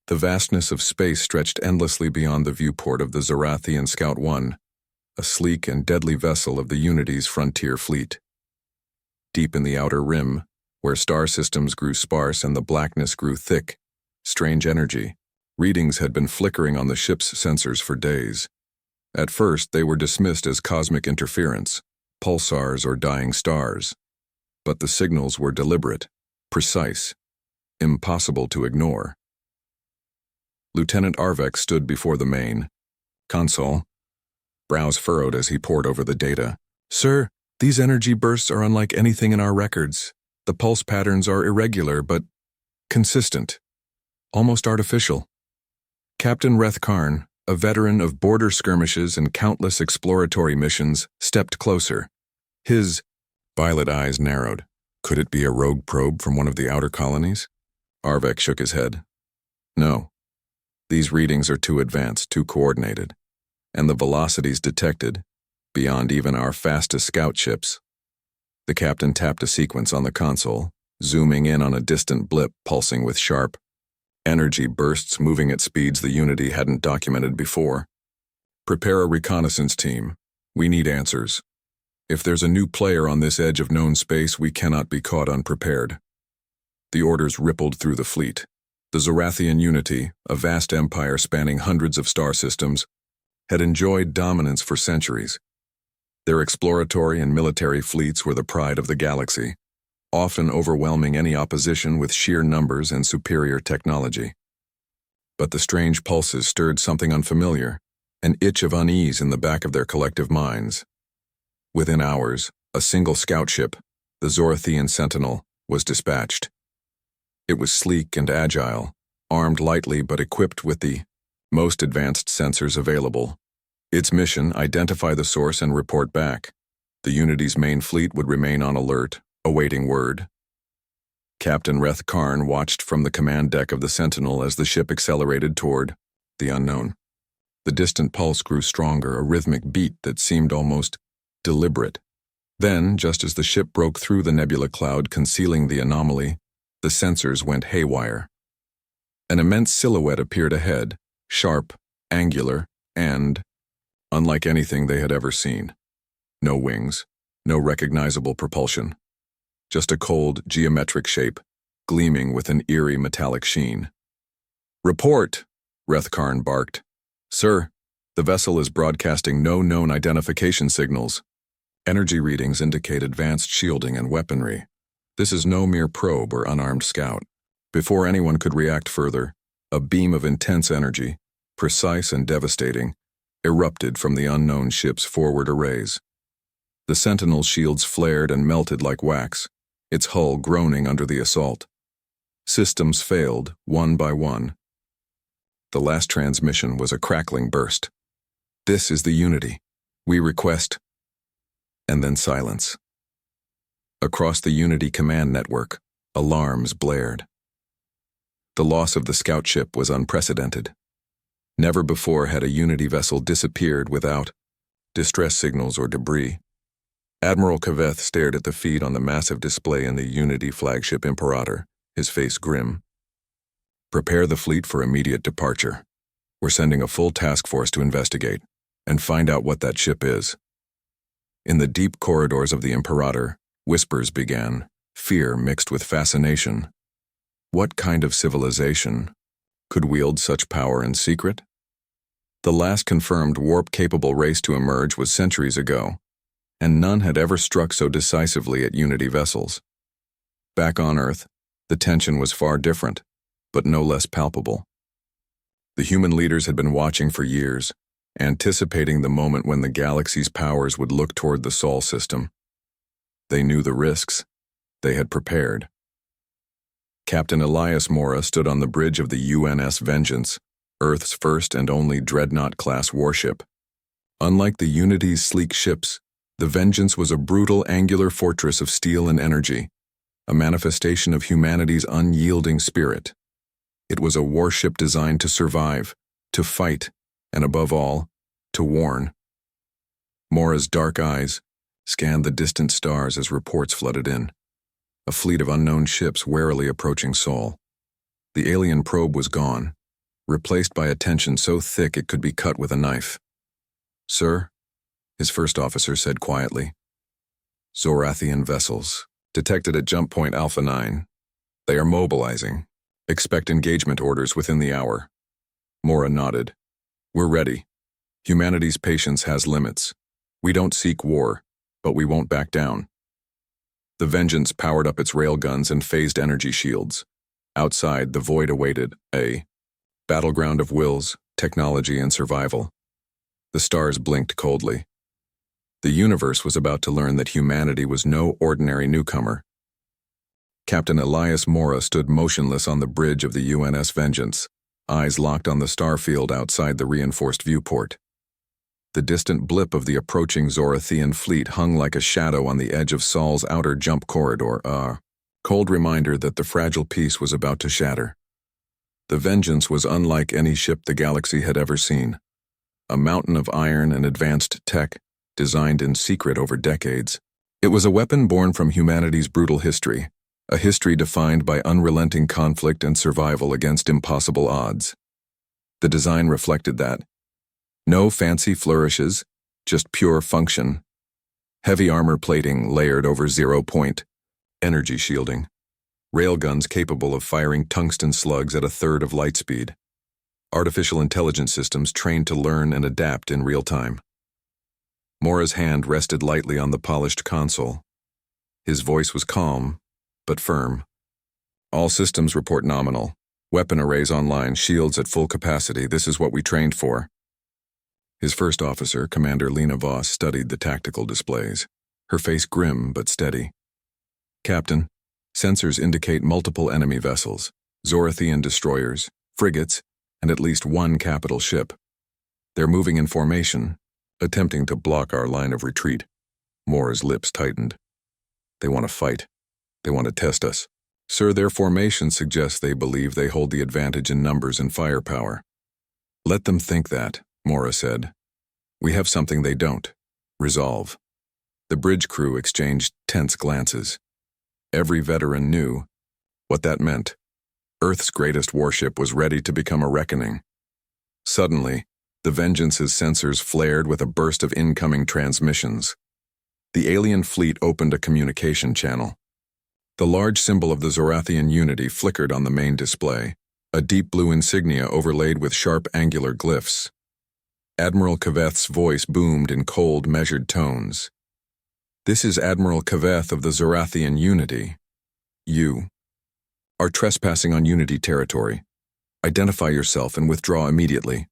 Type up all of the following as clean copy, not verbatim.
The vastness of space stretched endlessly beyond the viewport of the Zarathian Scout 1, a sleek and deadly vessel of the Unity's frontier fleet. Deep in the outer rim, where star systems grew sparse and the blackness grew thick, strange energy, readings had been flickering on the ship's sensors for days. At first, they were dismissed as cosmic interference, pulsars or dying stars. But the signals were deliberate, precise, impossible to ignore. Lieutenant Arvek stood before the main console, brows furrowed as he pored over the data. "Sir, these energy bursts are unlike anything in our records. The pulse patterns are irregular but consistent, almost artificial." Captain Rethkarn, a veteran of border skirmishes and countless exploratory missions, stepped closer. His violet eyes narrowed. Could it be a rogue probe from one of the outer colonies? Arvek shook his head. No. These readings are too advanced, too coordinated, and the velocities detected, beyond even our fastest scout ships. The captain tapped a sequence on the console, zooming in on a distant blip pulsing with sharp energy bursts moving at speeds the Unity hadn't documented before. "Prepare a reconnaissance team. We need answers. If there's a new player on this edge of known space, we cannot be caught unprepared." The orders rippled through the fleet. The Zarathian Unity, a vast empire spanning hundreds of star systems, had enjoyed dominance for centuries. Their exploratory and military fleets were the pride of the galaxy, often overwhelming any opposition with sheer numbers and superior technology. But the strange pulses stirred something unfamiliar, an itch of unease in the back of their collective minds. Within hours, a single scout ship, the Zorathian Sentinel, was dispatched. It was sleek and agile, armed lightly but equipped with the most advanced sensors available. Its mission: identify the source and report back. The Unity's main fleet would remain on alert, awaiting word. Captain Rethkarn watched from the command deck of the Sentinel as the ship accelerated toward the unknown. The distant pulse grew stronger, a rhythmic beat that seemed almost deliberate. Then, just as the ship broke through the nebula cloud concealing the anomaly, the sensors went haywire. An immense silhouette appeared ahead, sharp, angular, and unlike anything they had ever seen. No wings, no recognizable propulsion. Just a cold, geometric shape, gleaming with an eerie metallic sheen. "Report!" Rethkarn barked. "Sir, the vessel is broadcasting no known identification signals. Energy readings indicate advanced shielding and weaponry. This is no mere probe or unarmed scout." Before anyone could react further, a beam of intense energy, precise and devastating, erupted from the unknown ship's forward arrays. The Sentinel's shields flared and melted like wax, its hull groaning under the assault. Systems failed, one by one. The last transmission was a crackling burst. "This is the Unity. We request..." And then silence. Across the Unity command network, alarms blared. The loss of the scout ship was unprecedented. Never before had a Unity vessel disappeared without distress signals or debris. Admiral Kaveth stared at the feed on the massive display in the Unity flagship Imperator, his face grim. "Prepare the fleet for immediate departure. We're sending a full task force to investigate and find out what that ship is." In the deep corridors of the Imperator, whispers began, fear mixed with fascination. What kind of civilization could wield such power in secret? The last confirmed warp-capable race to emerge was centuries ago, and none had ever struck so decisively at Unity vessels. Back on Earth, the tension was far different, but no less palpable. The human leaders had been watching for years, anticipating the moment when the galaxy's powers would look toward the Sol system. They knew the risks. They had prepared. Captain Elias Mora stood on the bridge of the UNS Vengeance, Earth's first and only dreadnought-class warship. Unlike the Unity's sleek ships, the Vengeance was a brutal, angular fortress of steel and energy, a manifestation of humanity's unyielding spirit. It was a warship designed to survive, to fight, and above all, to warn. Mora's dark eyes scanned the distant stars as reports flooded in. A fleet of unknown ships warily approaching Sol. The alien probe was gone, replaced by a tension so thick it could be cut with a knife. "Sir," his first officer said quietly. "Zorathian vessels, detected at jump point Alpha 9. They are mobilizing. Expect engagement orders within the hour." Mora nodded. "We're ready. Humanity's patience has limits. We don't seek war, but we won't back down." The Vengeance powered up its railguns and phased energy shields. Outside, the void awaited, a battleground of wills, technology, and survival. The stars blinked coldly. The universe was about to learn that humanity was no ordinary newcomer. Captain Elias Mora stood motionless on the bridge of the UNS Vengeance, eyes locked on the starfield outside the reinforced viewport. The distant blip of the approaching Zorathian fleet hung like a shadow on the edge of Sol's outer jump corridor, a cold reminder that the fragile peace was about to shatter. The Vengeance was unlike any ship the galaxy had ever seen. A mountain of iron and advanced tech, designed in secret over decades. It was a weapon born from humanity's brutal history, a history defined by unrelenting conflict and survival against impossible odds. The design reflected that. No fancy flourishes, just pure function. Heavy armor plating layered over 0-point energy shielding. Railguns capable of firing tungsten slugs at a third of light speed. Artificial intelligence systems trained to learn and adapt in real time. Mora's hand rested lightly on the polished console. His voice was calm, but firm. "All systems report nominal. Weapon arrays online, shields at full capacity. This is what we trained for." His first officer, Commander Lena Voss, studied the tactical displays, her face grim but steady. "Captain, sensors indicate multiple enemy vessels, Zorathian destroyers, frigates, and at least one capital ship. They're moving in formation, attempting to block our line of retreat." Mora's lips tightened. "They want to fight. They want to test us." "Sir, their formation suggests they believe they hold the advantage in numbers and firepower." "Let them think that," Mora said. "We have something they don't. Resolve." The bridge crew exchanged tense glances. Every veteran knew what that meant. Earth's greatest warship was ready to become a reckoning. Suddenly, the Vengeance's sensors flared with a burst of incoming transmissions. The alien fleet opened a communication channel. The large symbol of the Zorathian unity flickered on the main display, a deep blue insignia overlaid with sharp angular glyphs. Admiral Kaveth's voice boomed in cold, measured tones. "This is Admiral Kaveth of the Zorathian Unity. You are trespassing on Unity territory. Identify yourself and withdraw immediately."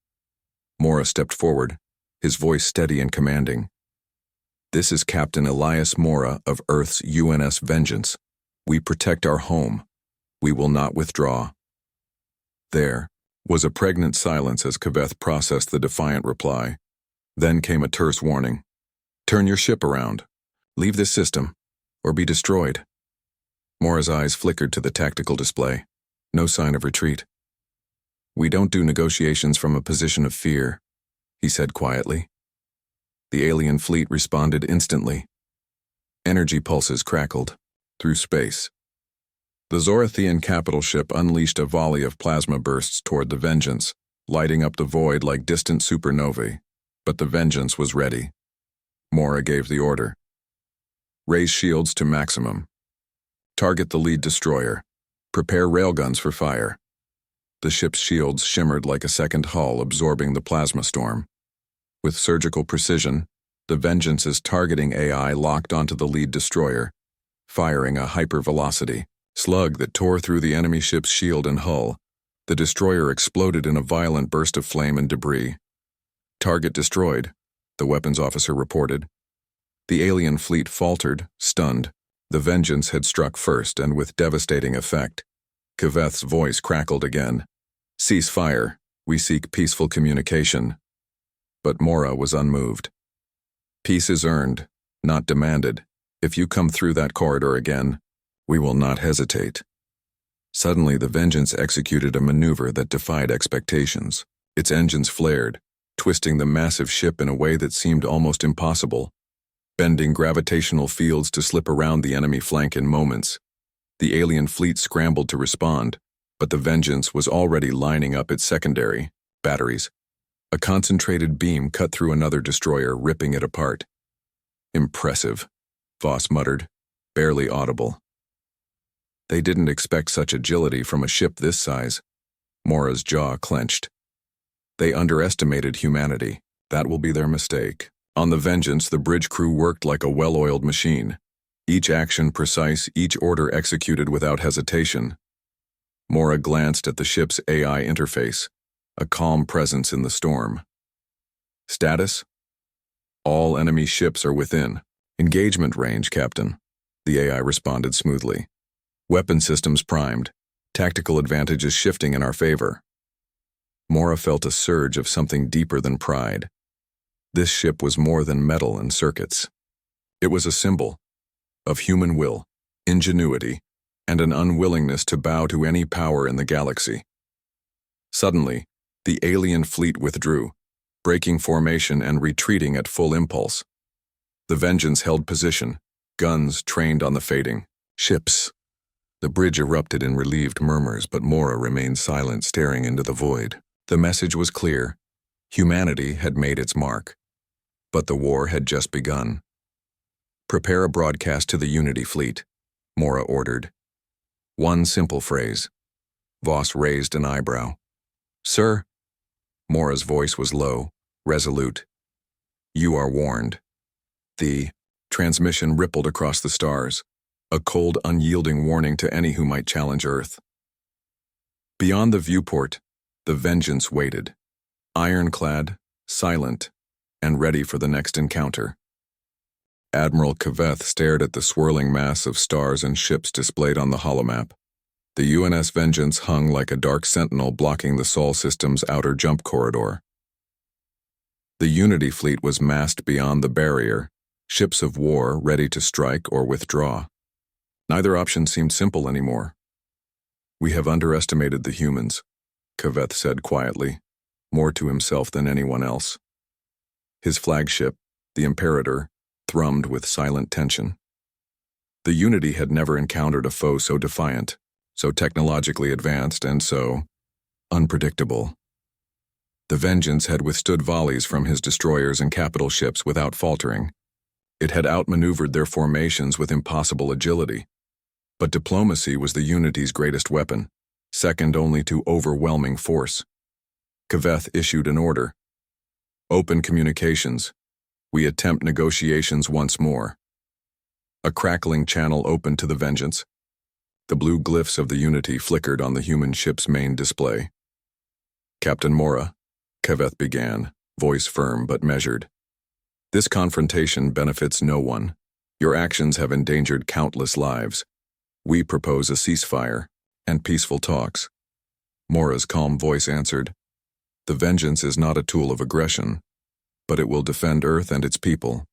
Mora stepped forward, his voice steady and commanding. "This is Captain Elias Mora of Earth's UNS Vengeance. We protect our home. We will not withdraw." There was a pregnant silence as Kaveth processed the defiant reply. Then came a terse warning. "Turn your ship around. Leave this system, or be destroyed." Mora's eyes flickered to the tactical display. No sign of retreat. "We don't do negotiations from a position of fear," he said quietly. The alien fleet responded instantly. Energy pulses crackled through space. The Zorathian capital ship unleashed a volley of plasma bursts toward the Vengeance, lighting up the void like distant supernovae. But the Vengeance was ready. Mora gave the order. "Raise shields to maximum. Target the lead destroyer. Prepare railguns for fire." The ship's shields shimmered like a second hull absorbing the plasma storm. With surgical precision, the Vengeance's targeting AI locked onto the lead destroyer, firing a hypervelocity slug that tore through the enemy ship's shield and hull. The destroyer exploded in a violent burst of flame and debris. "Target destroyed," the weapons officer reported. The alien fleet faltered, stunned. The Vengeance had struck first and with devastating effect. Kaveth's voice crackled again. "Cease fire. We seek peaceful communication." But Mora was unmoved. "Peace is earned, not demanded. If you come through that corridor again, we will not hesitate." Suddenly, the Vengeance executed a maneuver that defied expectations. Its engines flared, twisting the massive ship in a way that seemed almost impossible, bending gravitational fields to slip around the enemy flank in moments. The alien fleet scrambled to respond, But the Vengeance was already lining up its secondary, batteries. A concentrated beam cut through another destroyer, ripping it apart. Impressive, Voss muttered, barely audible. They didn't expect such agility from a ship this size. Mora's jaw clenched. They underestimated humanity. That will be their mistake. On the Vengeance, the bridge crew worked like a well-oiled machine. Each action precise, each order executed without hesitation. Mora glanced at the ship's AI interface, a calm presence in the storm. Status? All enemy ships are within. Engagement range, Captain. The AI responded smoothly. Weapon systems primed. Tactical advantages shifting in our favor. Mora felt a surge of something deeper than pride. This ship was more than metal and circuits. It was a symbol of human will, ingenuity, and an unwillingness to bow to any power in the galaxy. Suddenly, the alien fleet withdrew, breaking formation and retreating at full impulse. The Vengeance held position, guns trained on the fading ships. The bridge erupted in relieved murmurs, but Mora remained silent, staring into the void. The message was clear. Humanity had made its mark. But the war had just begun. Prepare a broadcast to the Unity fleet, Mora ordered. One simple phrase. Voss raised an eyebrow. Sir? Mora's voice was low, resolute. You are warned. The transmission rippled across the stars, a cold, unyielding warning to any who might challenge Earth. Beyond the viewport, the Vengeance waited, ironclad, silent, and ready for the next encounter. Admiral Kaveth stared at the swirling mass of stars and ships displayed on the holomap. The UNS Vengeance hung like a dark sentinel blocking the Sol system's outer jump corridor. The Unity fleet was massed beyond the barrier, ships of war ready to strike or withdraw. Neither option seemed simple anymore. We have underestimated the humans, Kaveth said quietly, more to himself than anyone else. His flagship, the Imperator, thrummed with silent tension. The Unity had never encountered a foe so defiant, so technologically advanced, and so unpredictable. The Vengeance had withstood volleys from his destroyers and capital ships without faltering. It had outmaneuvered their formations with impossible agility. But diplomacy was the Unity's greatest weapon, second only to overwhelming force. Kaveth issued an order. Open communications. We attempt negotiations once more. A crackling channel opened to the Vengeance. The blue glyphs of the Unity flickered on the human ship's main display. Captain Mora, Kaveth began, voice firm but measured. This confrontation benefits no one. Your actions have endangered countless lives. We propose a ceasefire and peaceful talks. Mora's calm voice answered, The Vengeance is not a tool of aggression, but it will defend Earth and its people.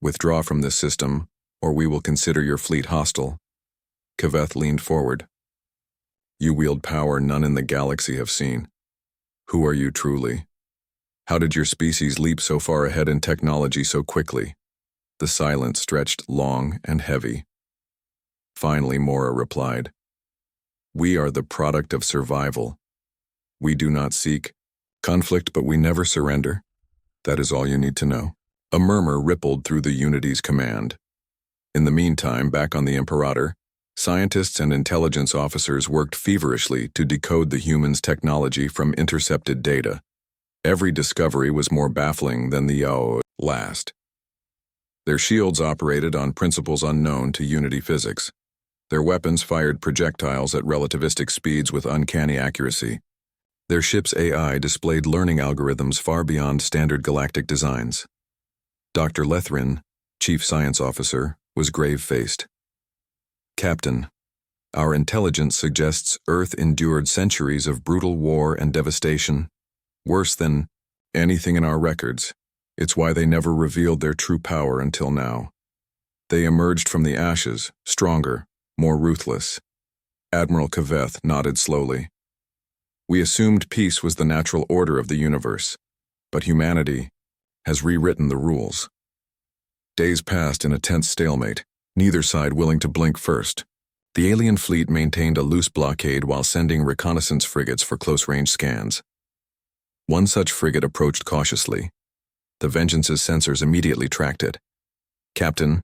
Withdraw from this system, or we will consider your fleet hostile. Kaveth leaned forward. You wield power none in the galaxy have seen. Who are you truly? How did your species leap so far ahead in technology so quickly? The silence stretched long and heavy. Finally, Mora replied, We are the product of survival. We do not seek conflict, but we never surrender. That is all you need to know. A murmur rippled through the Unity's command. In the meantime, back on the Imperator, scientists and intelligence officers worked feverishly to decode the humans' technology from intercepted data. Every discovery was more baffling than the last. Their shields operated on principles unknown to Unity physics. Their weapons fired projectiles at relativistic speeds with uncanny accuracy. Their ship's AI displayed learning algorithms far beyond standard galactic designs. Dr. Lethrin, Chief Science Officer, was grave-faced. Captain, our intelligence suggests Earth endured centuries of brutal war and devastation, worse than anything in our records. It's why they never revealed their true power until now. They emerged from the ashes, stronger, more ruthless. Admiral Kaveth nodded slowly. We assumed peace was the natural order of the universe, but humanity has rewritten the rules. Days passed in a tense stalemate, neither side willing to blink first. The alien fleet maintained a loose blockade while sending reconnaissance frigates for close-range scans. One such frigate approached cautiously. The Vengeance's sensors immediately tracked it. "Captain,"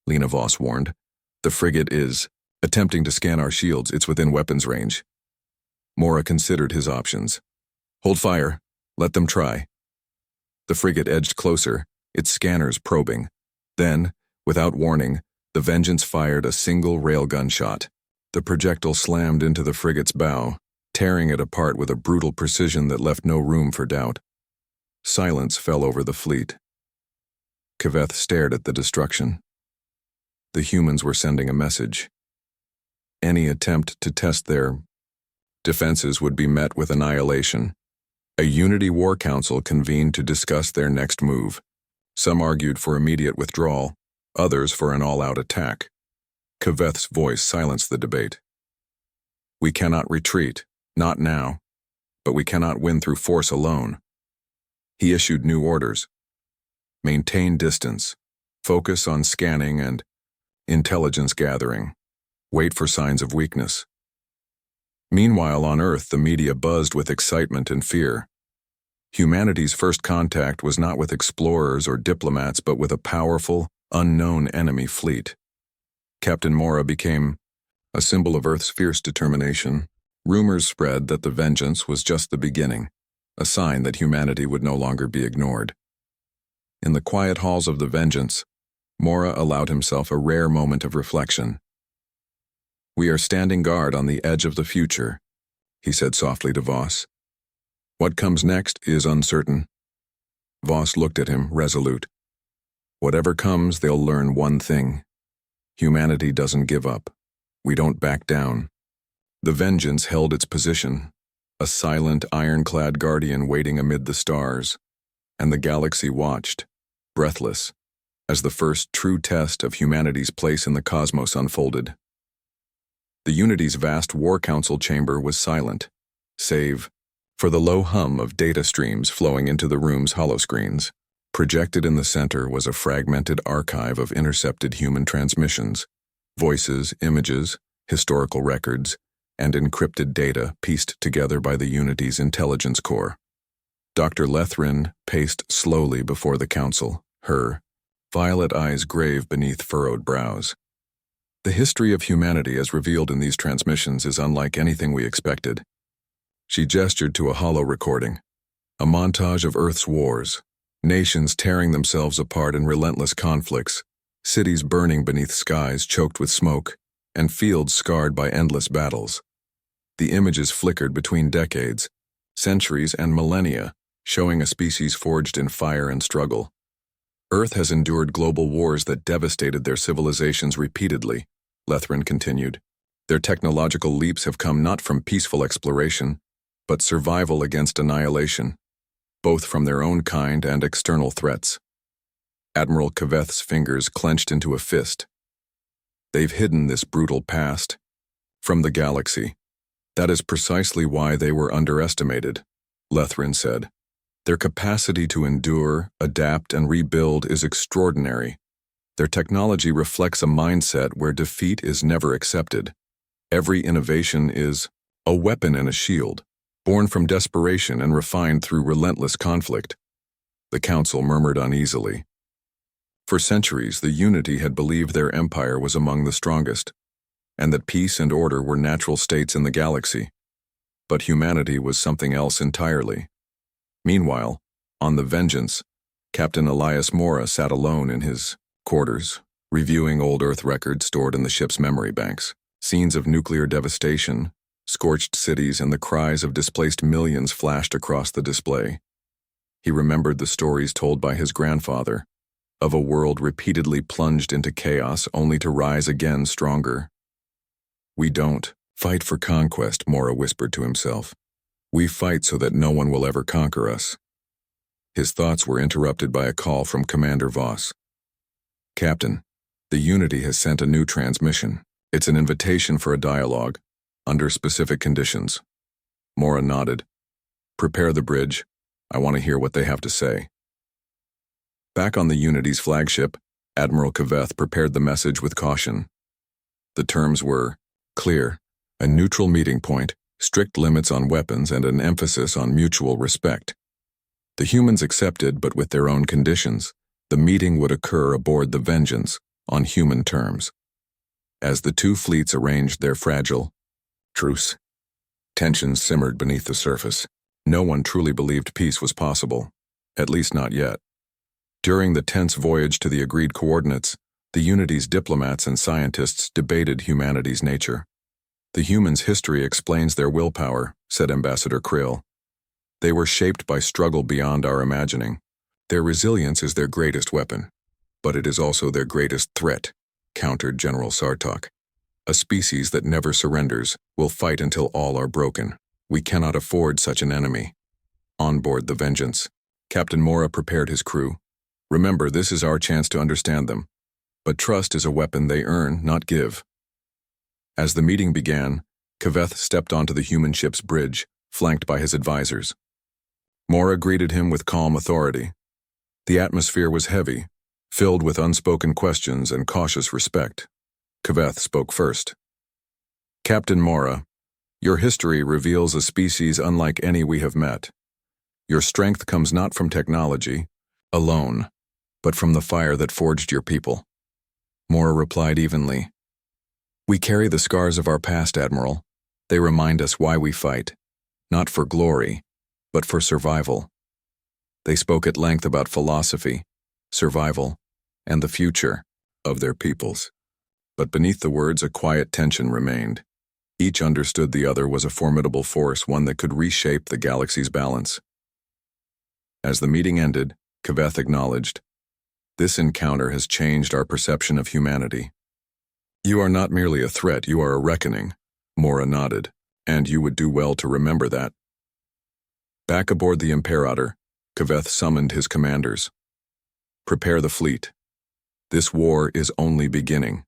Lena Voss warned, "the frigate is attempting to scan our shields. It's within weapons range." Mora considered his options. "Hold fire. Let them try." The frigate edged closer, its scanners probing. Then, without warning, the Vengeance fired a single railgun shot. The projectile slammed into the frigate's bow, tearing it apart with a brutal precision that left no room for doubt. Silence fell over the fleet. Kaveth stared at the destruction. The humans were sending a message. Any attempt to test their defenses would be met with annihilation. A Unity War Council convened to discuss their next move. Some argued for immediate withdrawal, others for an all-out attack. Kaveth's voice silenced the debate. "We cannot retreat, not now, but we cannot win through force alone." He issued new orders. Maintain distance, focus on scanning and intelligence gathering. Wait for signs of weakness. Meanwhile, on Earth, the media buzzed with excitement and fear. Humanity's first contact was not with explorers or diplomats, but with a powerful, unknown enemy fleet. Captain Mora became a symbol of Earth's fierce determination. Rumors spread that the Vengeance was just the beginning, a sign that humanity would no longer be ignored. In the quiet halls of the Vengeance, Mora allowed himself a rare moment of reflection. "We are standing guard on the edge of the future," he said softly to Voss. "What comes next is uncertain." Voss looked at him, resolute. "Whatever comes, they'll learn one thing. Humanity doesn't give up. We don't back down." The Vengeance held its position, a silent, ironclad guardian waiting amid the stars, and the galaxy watched, breathless, as the first true test of humanity's place in the cosmos unfolded. The Unity's vast War Council chamber was silent, save for the low hum of data streams flowing into the room's holoscreens. Projected in the center was a fragmented archive of intercepted human transmissions, voices, images, historical records, and encrypted data pieced together by the Unity's intelligence core. Dr. Lethrin paced slowly before the council, her violet eyes grave beneath furrowed brows. "The history of humanity as revealed in these transmissions is unlike anything we expected." She gestured to a holo recording, a montage of Earth's wars, nations tearing themselves apart in relentless conflicts, cities burning beneath skies choked with smoke, and fields scarred by endless battles. The images flickered between decades, centuries, and millennia, showing a species forged in fire and struggle. Earth has endured global wars that devastated their civilizations repeatedly, Lethrin continued. Their technological leaps have come not from peaceful exploration, but survival against annihilation, both from their own kind and external threats. Admiral Kaveth's fingers clenched into a fist. "They've hidden this brutal past from the galaxy. That is precisely why they were underestimated," Lethrin said. "Their capacity to endure, adapt, and rebuild is extraordinary. Their technology reflects a mindset where defeat is never accepted. Every innovation is a weapon and a shield, born from desperation and refined through relentless conflict." The council murmured uneasily. For centuries, the Unity had believed their empire was among the strongest, and that peace and order were natural states in the galaxy. But humanity was something else entirely. Meanwhile, on the Vengeance, Captain Elias Mora sat alone in his quarters, reviewing old Earth records stored in the ship's memory banks. Scenes of nuclear devastation, scorched cities, and the cries of displaced millions flashed across the display. He remembered the stories told by his grandfather, of a world repeatedly plunged into chaos only to rise again stronger. "We don't fight for conquest," Mora whispered to himself. "We fight so that no one will ever conquer us." His thoughts were interrupted by a call from Commander Voss. "Captain, the Unity has sent a new transmission. It's an invitation for a dialogue, under specific conditions." Mora nodded. "Prepare the bridge. I want to hear what they have to say." Back on the Unity's flagship, Admiral Kaveth prepared the message with caution. The terms were Clear, a neutral meeting point, strict limits on weapons and an emphasis on mutual respect. The humans accepted, but with their own conditions. The meeting would occur aboard the Vengeance, on human terms. As the two fleets arranged their fragile truce, tensions simmered beneath the surface. No one truly believed peace was possible, at least not yet. During the tense voyage to the agreed coordinates, the Unity's diplomats and scientists debated humanity's nature. The humans' history explains their willpower, said Ambassador Krill. They were shaped by struggle beyond our imagining. Their resilience is their greatest weapon, but it is also their greatest threat, countered General Sartok. A species that never surrenders will fight until all are broken. We cannot afford such an enemy. On board the Vengeance, Captain Mora prepared his crew. Remember, this is our chance to understand them. But trust is a weapon they earn, not give. As the meeting began, Kaveth stepped onto the human ship's bridge, flanked by his advisors. Mora greeted him with calm authority. The atmosphere was heavy, filled with unspoken questions and cautious respect. Kaveth spoke first. Captain Mora, your history reveals a species unlike any we have met. Your strength comes not from technology, alone, but from the fire that forged your people. Mora replied evenly. We carry the scars of our past, Admiral. They remind us why we fight, not for glory, but for survival. They spoke at length about philosophy, survival, and the future of their peoples. But beneath the words, a quiet tension remained. Each understood the other was a formidable force, one that could reshape the galaxy's balance. As the meeting ended, Kaveth acknowledged, this encounter has changed our perception of humanity. You are not merely a threat, you are a reckoning. Mora nodded, and you would do well to remember that. Back aboard the Imperator, Kaveth summoned his commanders. Prepare the fleet. This war is only beginning.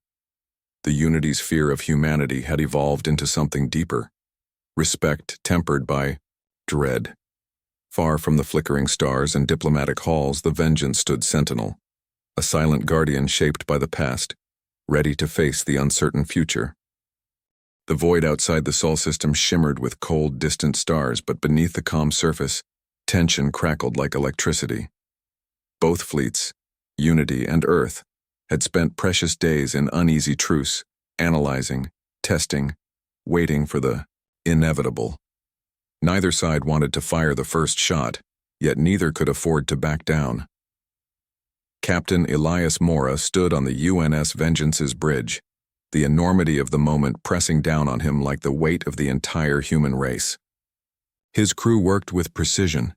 The Unity's fear of humanity had evolved into something deeper, respect tempered by dread. Far from the flickering stars and diplomatic halls, the Vengeance stood sentinel, a silent guardian shaped by the past, ready to face the uncertain future. The void outside the Sol system shimmered with cold, distant stars, but beneath the calm surface, tension crackled like electricity. Both fleets, Unity and Earth, had spent precious days in uneasy truce, analyzing, testing, waiting for the inevitable. Neither side wanted to fire the first shot, yet neither could afford to back down. Captain Elias Mora stood on the UNS Vengeance's bridge, the enormity of the moment pressing down on him like the weight of the entire human race. His crew worked with precision,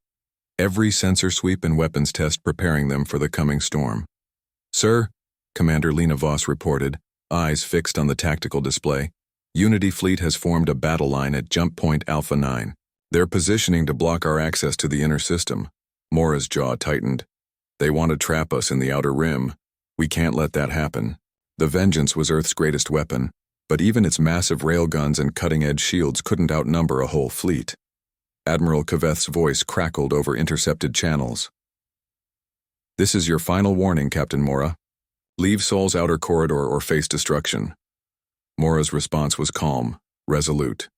every sensor sweep and weapons test preparing them for the coming storm. Sir, Commander Lena Voss reported, eyes fixed on the tactical display, Unity Fleet has formed a battle line at Jump Point Alpha 9. They're positioning to block our access to the inner system. Mora's jaw tightened. They want to trap us in the outer rim. We can't let that happen. The Vengeance was Earth's greatest weapon, but even its massive railguns and cutting-edge shields couldn't outnumber a whole fleet. Admiral Kaveth's voice crackled over intercepted channels. This is your final warning, Captain Mora. Leave Sol's outer corridor or face destruction. Mora's response was calm, resolute.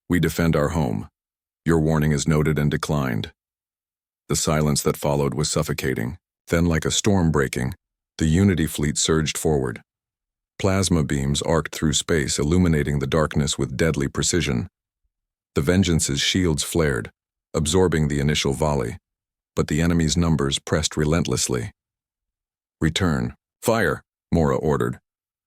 We defend our home. Your warning is noted and declined. The silence that followed was suffocating. Then, like a storm breaking, the Unity fleet surged forward. Plasma beams arced through space, illuminating the darkness with deadly precision. The Vengeance's shields flared, absorbing the initial volley, but the enemy's numbers pressed relentlessly. Return. Fire, Mora ordered.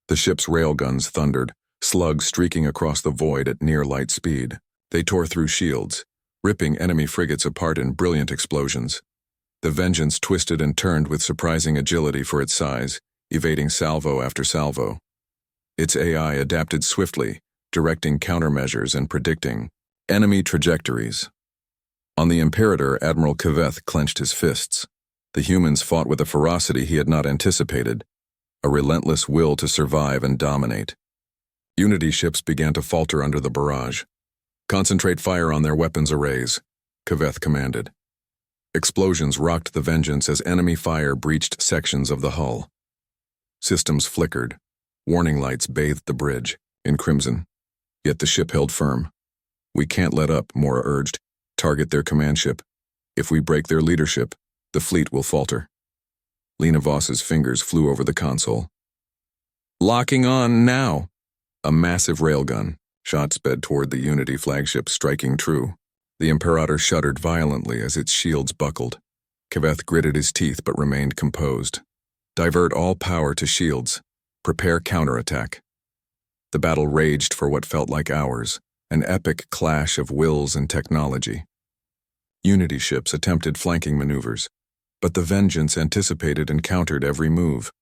The ship's railguns thundered, slugs streaking across the void at near light speed. They tore through shields, ripping enemy frigates apart in brilliant explosions. The Vengeance twisted and turned with surprising agility for its size, evading salvo after salvo. Its AI adapted swiftly, directing countermeasures and predicting enemy trajectories. On the Imperator, Admiral Kaveth clenched his fists. The humans fought with a ferocity he had not anticipated, a relentless will to survive and dominate. Unity ships began to falter under the barrage. Concentrate fire on their weapons arrays, Kaveth commanded. Explosions rocked the Vengeance as enemy fire breached sections of the hull. Systems flickered. Warning lights bathed the bridge. in crimson. Yet the ship held firm. "We can't let up," Mora urged. "Target their command ship. If we break their leadership, the fleet will falter." Lena Voss's fingers flew over the console. "Locking on now!" A massive railgun shot sped toward the Unity flagship, striking true. The Imperator shuddered violently as its shields buckled. Kaveth gritted his teeth but remained composed. "Divert all power to shields. Prepare counterattack." The battle raged for what felt like hours, an epic clash of wills and technology. Unity ships attempted flanking maneuvers, but the Vengeance anticipated and countered every move.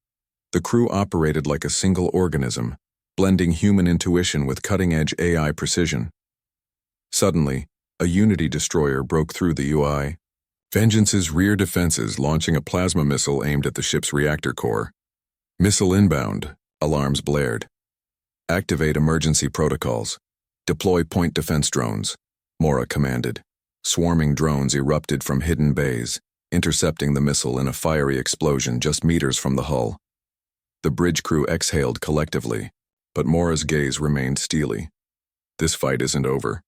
The crew operated like a single organism, blending human intuition with cutting-edge AI precision. Suddenly, a Unity destroyer broke through the UI. Vengeance's rear defenses launching a plasma missile aimed at the ship's reactor core. "Missile inbound," alarms blared. "Activate emergency protocols. Deploy point defense drones," Mora commanded. Swarming drones erupted from hidden bays, intercepting the missile in a fiery explosion just meters from the hull. The bridge crew exhaled collectively, but Mora's gaze remained steely. This fight isn't over.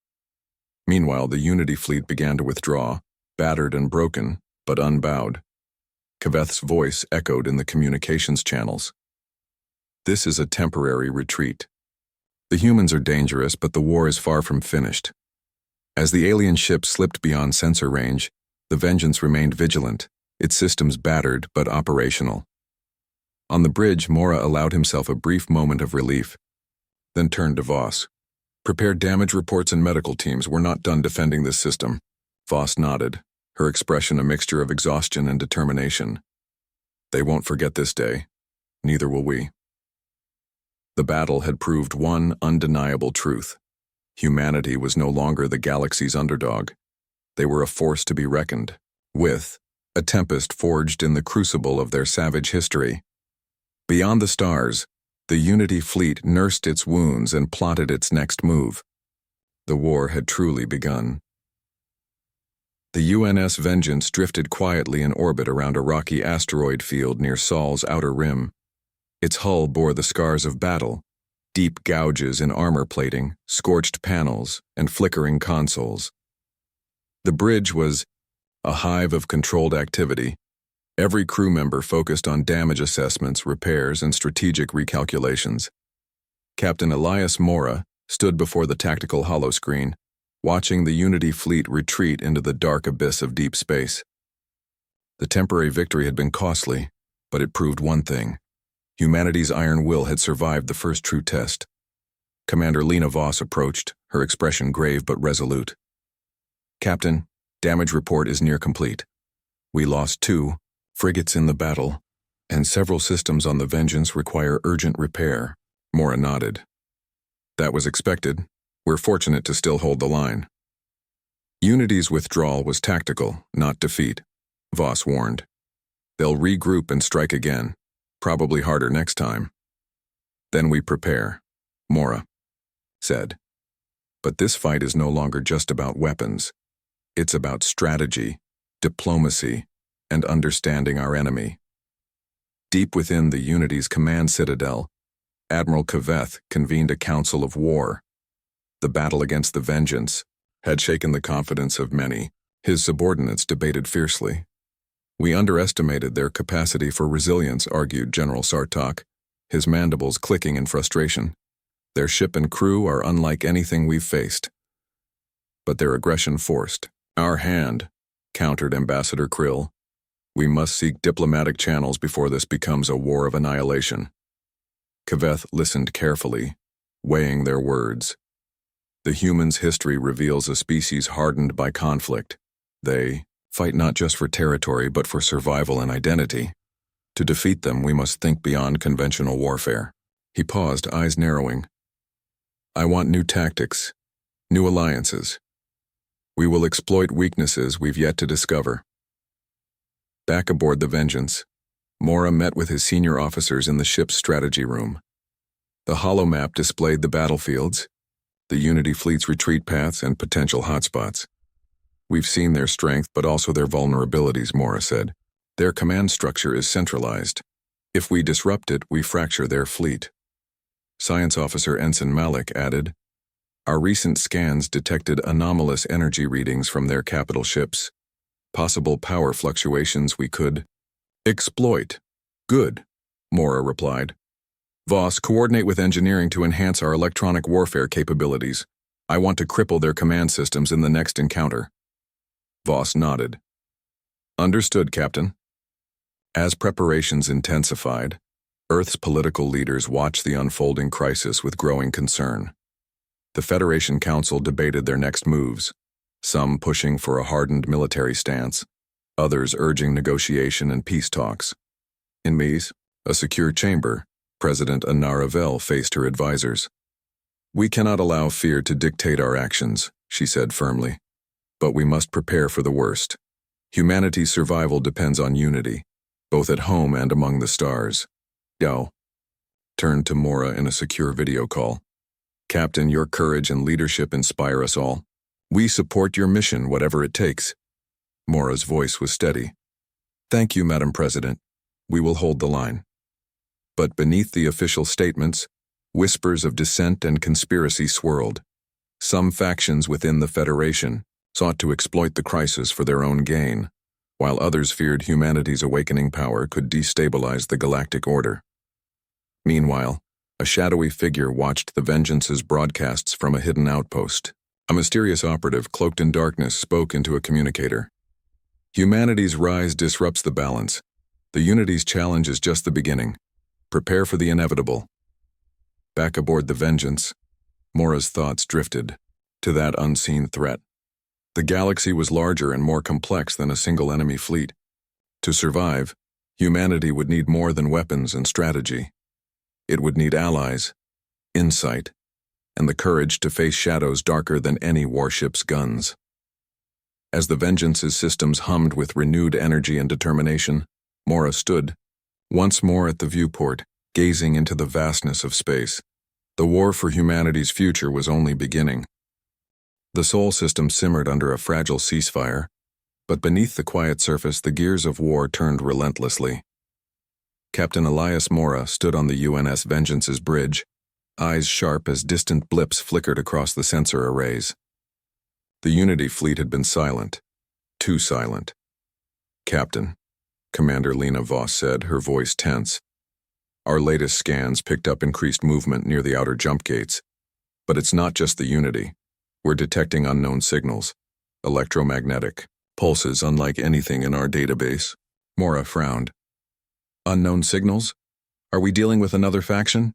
Meanwhile, the Unity fleet began to withdraw, battered and broken, but unbowed. Kaveth's voice echoed in the communications channels. "This is a temporary retreat. The humans are dangerous, but the war is far from finished." As the alien ship slipped beyond sensor range, the Vengeance remained vigilant, its systems battered but operational. On the bridge, Mora allowed himself a brief moment of relief, then turned to Voss. "Prepare damage reports and medical teams. We're not done defending this system." Voss nodded, her expression a mixture of exhaustion and determination. "They won't forget this day. Neither will we." The battle had proved one undeniable truth. Humanity was no longer the galaxy's underdog. They were a force to be reckoned with, a tempest forged in the crucible of their savage history. Beyond the stars, the Unity fleet nursed its wounds and plotted its next move. The war had truly begun. The UNS Vengeance drifted quietly in orbit around a rocky asteroid field near Sol's outer rim. Its hull bore the scars of battle, deep gouges in armor plating, scorched panels, and flickering consoles. The bridge was a hive of controlled activity. Every crew member focused on damage assessments, repairs, and strategic recalculations. Captain Elias Mora stood before the tactical holoscreen, watching the Unity fleet retreat into the dark abyss of deep space. The temporary victory had been costly, but it proved one thing. Humanity's iron will had survived the first true test. Commander Lena Voss approached, her expression grave but resolute. "Captain, damage report is near complete. We lost 2 frigates in the battle, and several systems on the Vengeance require urgent repair." Mora nodded. "That was expected. We're fortunate to still hold the line." Unity's withdrawal was tactical, not defeat, Voss warned. "They'll regroup and strike again, probably harder next time." "Then we prepare," Mora said. "But this fight is no longer just about weapons. It's about strategy, diplomacy, and understanding our enemy." Deep within the Unity's command citadel, Admiral Kaveth convened a council of war. The battle against the Vengeance had shaken the confidence of many. His subordinates debated fiercely. "We underestimated their capacity for resilience," argued General Sartok, his mandibles clicking in frustration. "Their ship and crew are unlike anything we've faced." "But their aggression forced our hand," countered Ambassador Krill. "We must seek diplomatic channels before this becomes a war of annihilation." Kaveth listened carefully, weighing their words. The human's history reveals a species hardened by conflict. They fight not just for territory but for survival and identity. To defeat them, we must think beyond conventional warfare. He paused, eyes narrowing. "I want new tactics, new alliances. We will exploit weaknesses we've yet to discover." Back aboard the Vengeance, Mora met with his senior officers in the ship's strategy room. The holomap displayed the battlefields, the Unity fleet's retreat paths, and potential hotspots. "We've seen their strength, but also their vulnerabilities," Mora said. "Their command structure is centralized. If we disrupt it, we fracture their fleet." Science Officer Ensign Malik added, "Our recent scans detected anomalous energy readings from their capital ships. Possible power fluctuations we could exploit." "Good," Mora replied. "Voss, coordinate with engineering to enhance our electronic warfare capabilities. I want to cripple their command systems in the next encounter." Voss nodded. "Understood, Captain." As preparations intensified, Earth's political leaders watched the unfolding crisis with growing concern. The Federation Council debated their next moves, some pushing for a hardened military stance, others urging negotiation and peace talks. In Mies, a secure chamber, President Anaravel faced her advisors. "We cannot allow fear to dictate our actions," she said firmly. "But we must prepare for the worst. Humanity's survival depends on unity, both at home and among the stars." Yao turned to Mora in a secure video call. "Captain, your courage and leadership inspire us all. We support your mission, whatever it takes." Mora's voice was steady. "Thank you, Madam President. We will hold the line." But beneath the official statements, whispers of dissent and conspiracy swirled. Some factions within the Federation sought to exploit the crisis for their own gain, while others feared humanity's awakening power could destabilize the galactic order. Meanwhile, a shadowy figure watched the Vengeance's broadcasts from a hidden outpost. A mysterious operative cloaked in darkness spoke into a communicator. "Humanity's rise disrupts the balance. The Unity's challenge is just the beginning. Prepare for the inevitable." Back aboard the Vengeance, Mora's thoughts drifted to that unseen threat. The galaxy was larger and more complex than a single enemy fleet. To survive, humanity would need more than weapons and strategy. It would need allies, insight, and the courage to face shadows darker than any warship's guns. As the Vengeance's systems hummed with renewed energy and determination, Mora stood, once more at the viewport, gazing into the vastness of space. The war for humanity's future was only beginning. The Sol system simmered under a fragile ceasefire, but beneath the quiet surface the gears of war turned relentlessly. Captain Elias Mora stood on the UNS Vengeance's bridge, eyes sharp as distant blips flickered across the sensor arrays. The Unity fleet had been silent, too silent. "Captain," Commander Lena Voss said, her voice tense. "Our latest scans picked up increased movement near the outer jump gates. But it's not just the Unity. We're detecting unknown signals, electromagnetic pulses unlike anything in our database." Mora frowned. "Unknown signals? Are we dealing with another faction?"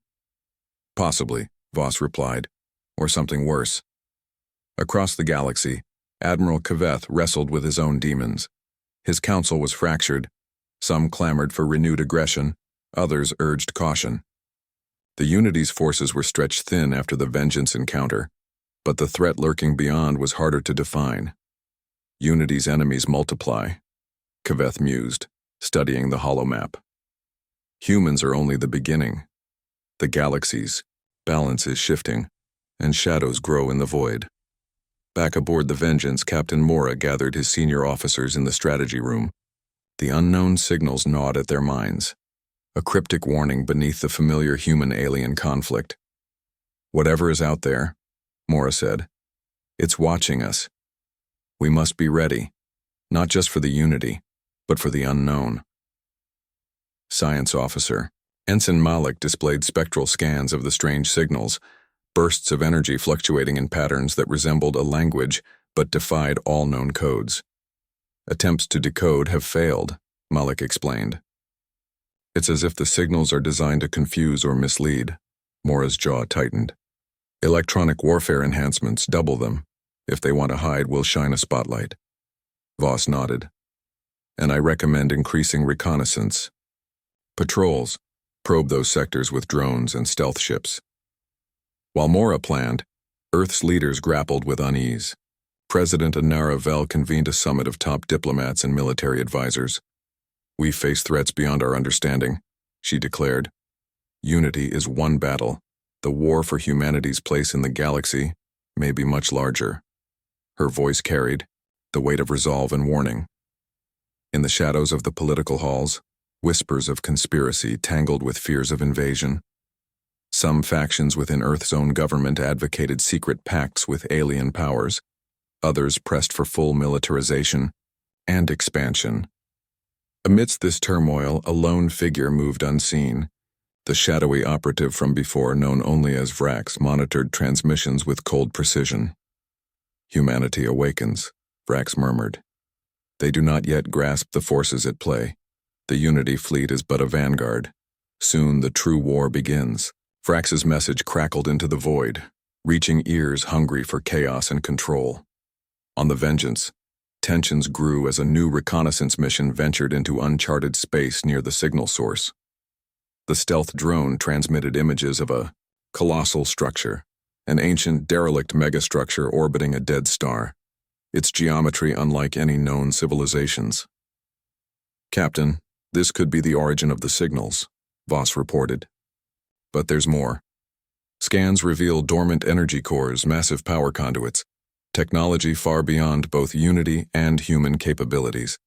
"Possibly," Voss replied, "or something worse." Across the galaxy, Admiral Kaveth wrestled with his own demons. His council was fractured. Some clamored for renewed aggression, others urged caution. The Unity's forces were stretched thin after the Vengeance encounter, but the threat lurking beyond was harder to define. "Unity's enemies multiply," Kaveth mused, studying the holomap. "Humans are only the beginning. The galaxy's balance is shifting, and shadows grow in the void." Back aboard the Vengeance, Captain Mora gathered his senior officers in the strategy room. The unknown signals gnawed at their minds, a cryptic warning beneath the familiar human-alien conflict. "Whatever is out there," Mora said, "it's watching us. We must be ready, not just for the Unity, but for the unknown." Science Officer Ensign Malik displayed spectral scans of the strange signals, bursts of energy fluctuating in patterns that resembled a language but defied all known codes. "Attempts to decode have failed," Malik explained. "It's as if the signals are designed to confuse or mislead." Mora's jaw tightened. "Electronic warfare enhancements double them. If they want to hide, we'll shine a spotlight." Voss nodded. "And I recommend increasing reconnaissance. Patrols, probe those sectors with drones and stealth ships." While Mora planned, Earth's leaders grappled with unease. President Anaravel convened a summit of top diplomats and military advisors. "We face threats beyond our understanding," she declared. "Unity is one battle. The war for humanity's place in the galaxy may be much larger." Her voice carried the weight of resolve and warning. In the shadows of the political halls, whispers of conspiracy tangled with fears of invasion. Some factions within Earth's own government advocated secret pacts with alien powers. Others pressed for full militarization and expansion. Amidst this turmoil, a lone figure moved unseen. The shadowy operative from before, known only as Vrax, monitored transmissions with cold precision. "Humanity awakens," Vrax murmured. "They do not yet grasp the forces at play. The Unity fleet is but a vanguard. Soon the true war begins." Vrax's message crackled into the void, reaching ears hungry for chaos and control. On the Vengeance, tensions grew as a new reconnaissance mission ventured into uncharted space near the signal source. The stealth drone transmitted images of a colossal structure, an ancient derelict megastructure orbiting a dead star, its geometry unlike any known civilizations. "Captain, this could be the origin of the signals," Voss reported. "But there's more. Scans reveal dormant energy cores, massive power conduits, technology far beyond both Unity and human capabilities."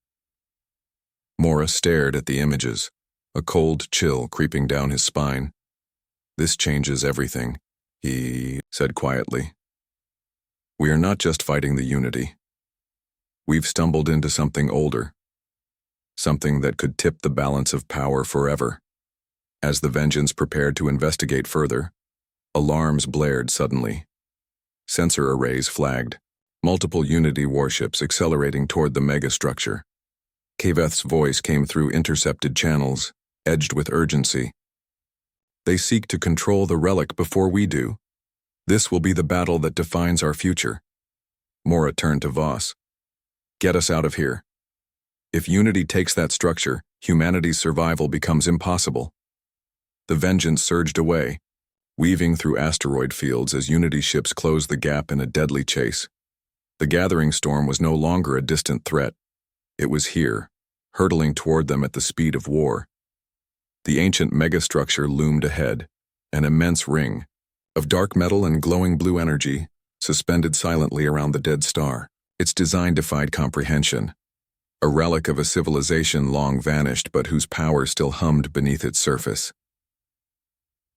Mora stared at the images, a cold chill creeping down his spine. "This changes everything," he said quietly. "We are not just fighting the Unity. We've stumbled into something older, something that could tip the balance of power forever." As the Vengeance prepared to investigate further, alarms blared suddenly. Sensor arrays flagged, multiple Unity warships accelerating toward the megastructure. Kaveth's voice came through intercepted channels, edged with urgency. "They seek to control the relic before we do. This will be the battle that defines our future." Mora turned to Voss. "Get us out of here. If Unity takes that structure, humanity's survival becomes impossible." The Vengeance surged away, weaving through asteroid fields as Unity ships closed the gap in a deadly chase. The gathering storm was no longer a distant threat. It was here, hurtling toward them at the speed of war. The ancient megastructure loomed ahead, an immense ring of dark metal and glowing blue energy, suspended silently around the dead star. Its design defied comprehension, a relic of a civilization long vanished but whose power still hummed beneath its surface.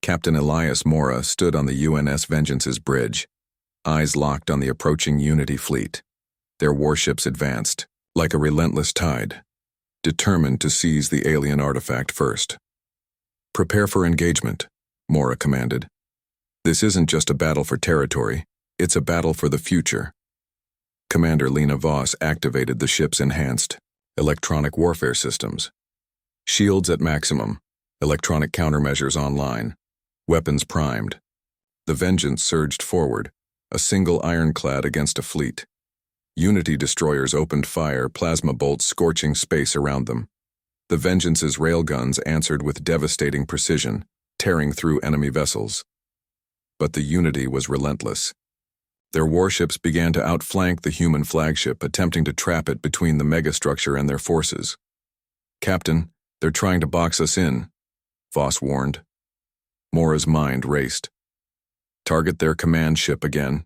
Captain Elias Mora stood on the UNS Vengeance's bridge, eyes locked on the approaching Unity fleet. Their warships advanced, like a relentless tide, determined to seize the alien artifact first. "Prepare for engagement," Mora commanded. "This isn't just a battle for territory, it's a battle for the future." Commander Lena Voss activated the ship's enhanced electronic warfare systems. Shields at maximum, electronic countermeasures online, weapons primed. The Vengeance surged forward, a single ironclad against a fleet. Unity destroyers opened fire, plasma bolts scorching space around them. The Vengeance's railguns answered with devastating precision, tearing through enemy vessels. But the Unity was relentless. Their warships began to outflank the human flagship, attempting to trap it between the megastructure and their forces. "Captain, they're trying to box us in," Voss warned. Mora's mind raced. "Target their command ship again.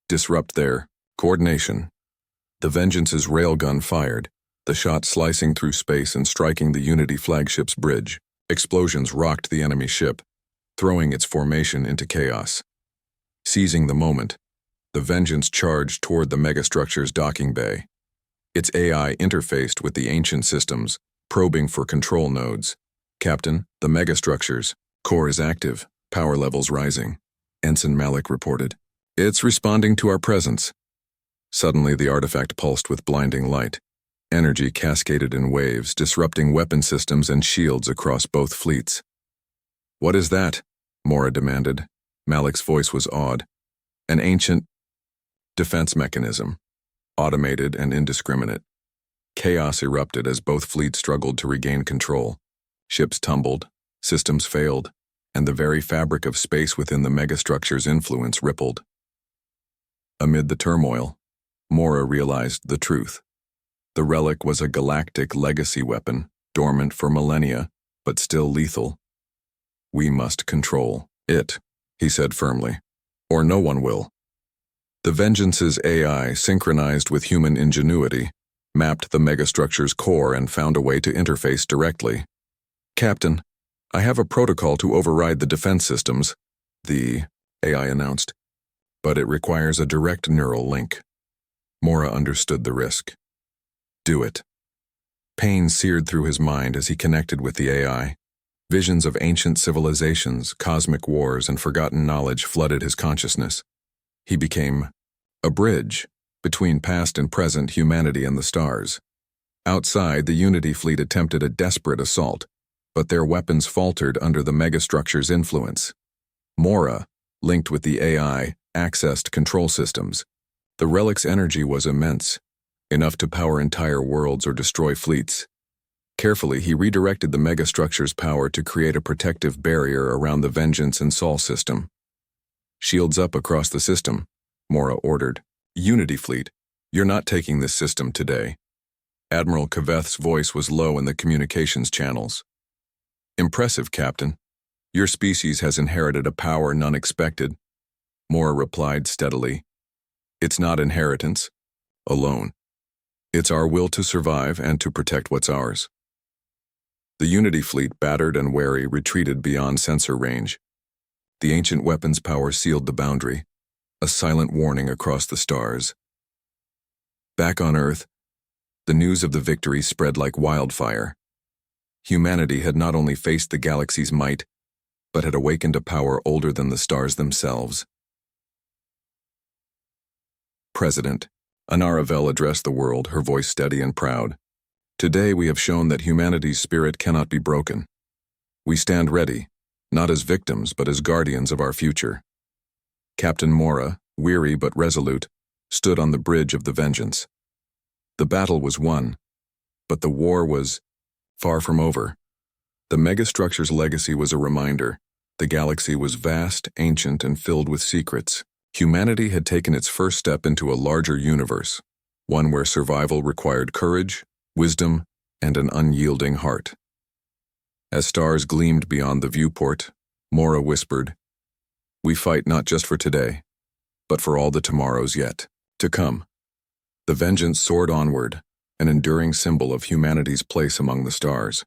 Disrupt their coordination." The Vengeance's railgun fired, the shot slicing through space and striking the Unity flagship's bridge. Explosions rocked the enemy ship, throwing its formation into chaos. Seizing the moment, the Vengeance charged toward the megastructure's docking bay. Its AI interfaced with the ancient systems, probing for control nodes. "Captain, the megastructure's core is active, power levels rising," Ensign Malik reported. "It's responding to our presence." Suddenly the artifact pulsed with blinding light. Energy cascaded in waves, disrupting weapon systems and shields across both fleets. "What is that?" Mora demanded. Malik's voice was awed. "An ancient defense mechanism, automated and indiscriminate." Chaos erupted as both fleets struggled to regain control. Ships tumbled, systems failed, and the very fabric of space within the megastructure's influence rippled. Amid the turmoil, Mora realized the truth. The relic was a galactic legacy weapon, dormant for millennia, but still lethal. "We must control it," he said firmly, "or no one will." The Vengeance's AI, synchronized with human ingenuity, mapped the megastructure's core and found a way to interface directly. "Captain, I have a protocol to override the defense systems, the AI announced, but it requires a direct neural link. Mora understood the risk. Do it. Pain seared through his mind as he connected with the AI. Visions of ancient civilizations, cosmic wars, and forgotten knowledge flooded his consciousness. He became a bridge between past and present humanity and the stars. Outside, the Unity fleet attempted a desperate assault, but their weapons faltered under the megastructure's influence. Mora, linked with the AI, accessed control systems. The relic's energy was immense, enough to power entire worlds or destroy fleets. Carefully, he redirected the megastructure's power to create a protective barrier around the Vengeance and Sol system. Shields up across the system, Mora ordered. Unity fleet, you're not taking this system today. Admiral Kaveth's voice was low in the communications channels. Impressive, Captain. Your species has inherited a power none expected. Mora replied steadily. It's not inheritance, alone. It's our will to survive and to protect what's ours. The Unity fleet, battered and wary, retreated beyond sensor range. The ancient weapons power sealed the boundary, a silent warning across the stars. Back on Earth, the news of the victory spread like wildfire. Humanity had not only faced the galaxy's might, but had awakened a power older than the stars themselves. President, Anaravel addressed the world, her voice steady and proud. Today we have shown that humanity's spirit cannot be broken. We stand ready, not as victims but as guardians of our future. Captain Mora, weary but resolute, stood on the bridge of the Vengeance. The battle was won, but the war was far from over. The megastructure's legacy was a reminder. The galaxy was vast, ancient, and filled with secrets. Humanity had taken its first step into a larger universe, one where survival required courage, wisdom, and an unyielding heart. As stars gleamed beyond the viewport, Mora whispered, "We fight not just for today, but for all the tomorrows yet to come." The Vengeance soared onward, an enduring symbol of humanity's place among the stars.